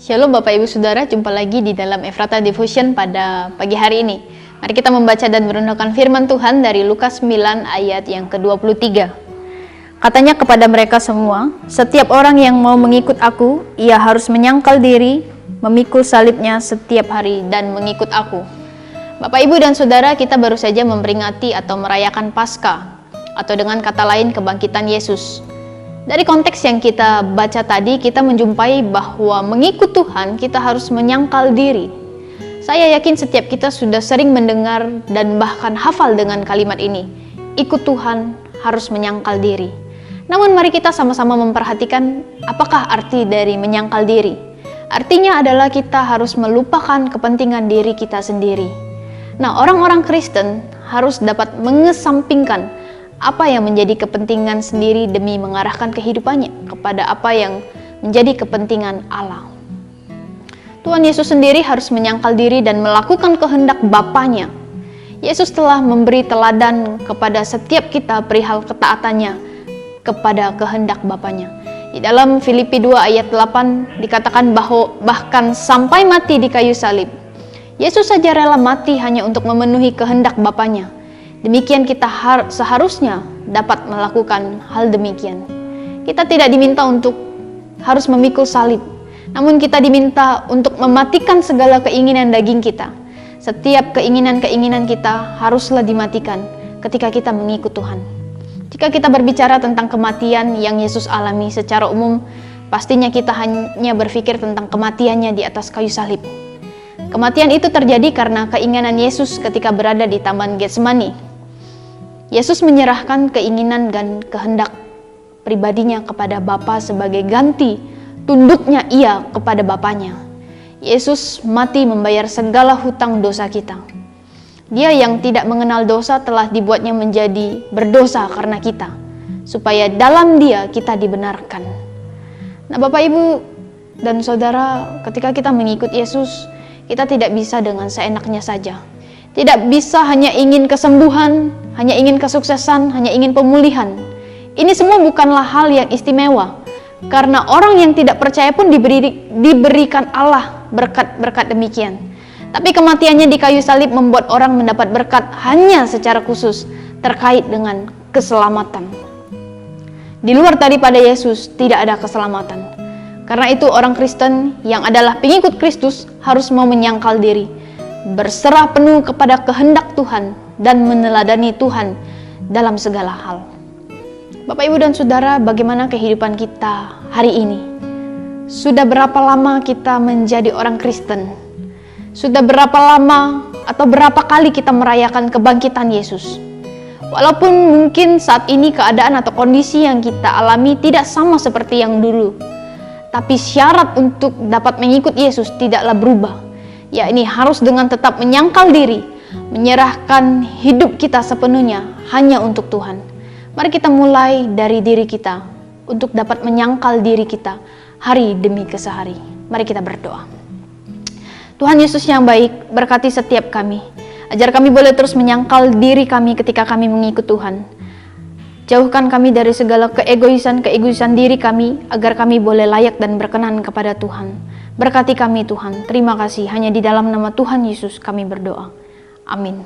Shalom Bapak Ibu Saudara, jumpa lagi di dalam Ephrata Devotion pada pagi hari ini. Mari kita membaca dan merenungkan firman Tuhan dari Lukas 9 ayat yang ke-23. Katanya kepada mereka semua, setiap orang yang mau mengikut aku, ia harus menyangkal diri, memikul salibnya setiap hari dan mengikut aku. Bapak Ibu dan Saudara, kita baru saja memperingati atau merayakan Paskah, atau dengan kata lain kebangkitan Yesus. Dari konteks yang kita baca tadi, kita menjumpai bahwa mengikut Tuhan kita harus menyangkal diri. Saya yakin setiap kita sudah sering mendengar dan bahkan hafal dengan kalimat ini. Ikut Tuhan harus menyangkal diri. Namun mari kita sama-sama memperhatikan apakah arti dari menyangkal diri. Artinya adalah kita harus melupakan kepentingan diri kita sendiri. Nah, orang-orang Kristen harus dapat mengesampingkan apa yang menjadi kepentingan sendiri demi mengarahkan kehidupannya kepada apa yang menjadi kepentingan Allah. Tuhan Yesus sendiri harus menyangkal diri dan melakukan kehendak Bapanya. Yesus telah memberi teladan kepada setiap kita perihal ketaatannya kepada kehendak Bapanya. Di dalam Filipi 2 ayat 8 dikatakan bahwa bahkan sampai mati di kayu salib, Yesus saja rela mati hanya untuk memenuhi kehendak Bapanya. Demikian kita seharusnya dapat melakukan hal demikian. Kita tidak diminta untuk harus memikul salib, namun kita diminta untuk mematikan segala keinginan daging kita. Setiap keinginan-keinginan kita haruslah dimatikan ketika kita mengikut Tuhan. Jika kita berbicara tentang kematian yang Yesus alami secara umum, pastinya kita hanya berpikir tentang kematiannya di atas kayu salib. Kematian itu terjadi karena keinginan Yesus ketika berada di Taman Getsemani. Yesus menyerahkan keinginan dan kehendak pribadinya kepada Bapa sebagai ganti tunduknya ia kepada Bapanya. Yesus mati membayar segala hutang dosa kita. Dia yang tidak mengenal dosa telah dibuatnya menjadi berdosa karena kita, supaya dalam Dia kita dibenarkan. Nah, Bapak Ibu dan Saudara, ketika kita mengikut Yesus, kita tidak bisa dengan seenaknya saja. Tidak bisa hanya ingin kesembuhan, hanya ingin kesuksesan, hanya ingin pemulihan. Ini semua bukanlah hal yang istimewa, karena orang yang tidak percaya pun diberikan Allah berkat-berkat demikian. Tapi kematiannya di kayu salib membuat orang mendapat berkat hanya secara khusus terkait dengan keselamatan. Di luar daripada Yesus tidak ada keselamatan. Karena itu orang Kristen yang adalah pengikut Kristus harus mau menyangkal diri, berserah penuh kepada kehendak Tuhan dan meneladani Tuhan dalam segala hal. Bapak Ibu dan Saudara, bagaimana kehidupan kita hari ini? Sudah berapa lama kita menjadi orang Kristen? Sudah berapa lama atau berapa kali kita merayakan kebangkitan Yesus? Walaupun mungkin saat ini keadaan atau kondisi yang kita alami tidak sama seperti yang dulu, tapi syarat untuk dapat mengikut Yesus tidaklah berubah. Ya, ini harus dengan tetap menyangkal diri, menyerahkan hidup kita sepenuhnya hanya untuk Tuhan. Mari kita mulai dari diri kita untuk dapat menyangkal diri kita hari demi kesehari. Mari kita berdoa. Tuhan Yesus yang baik, berkati setiap kami. Ajar kami boleh terus menyangkal diri kami ketika kami mengikut Tuhan. Jauhkan kami dari segala keegoisan diri kami, agar kami boleh layak dan berkenan kepada Tuhan. Berkati kami Tuhan, terima kasih. Hanya di dalam nama Tuhan Yesus kami berdoa. Amin.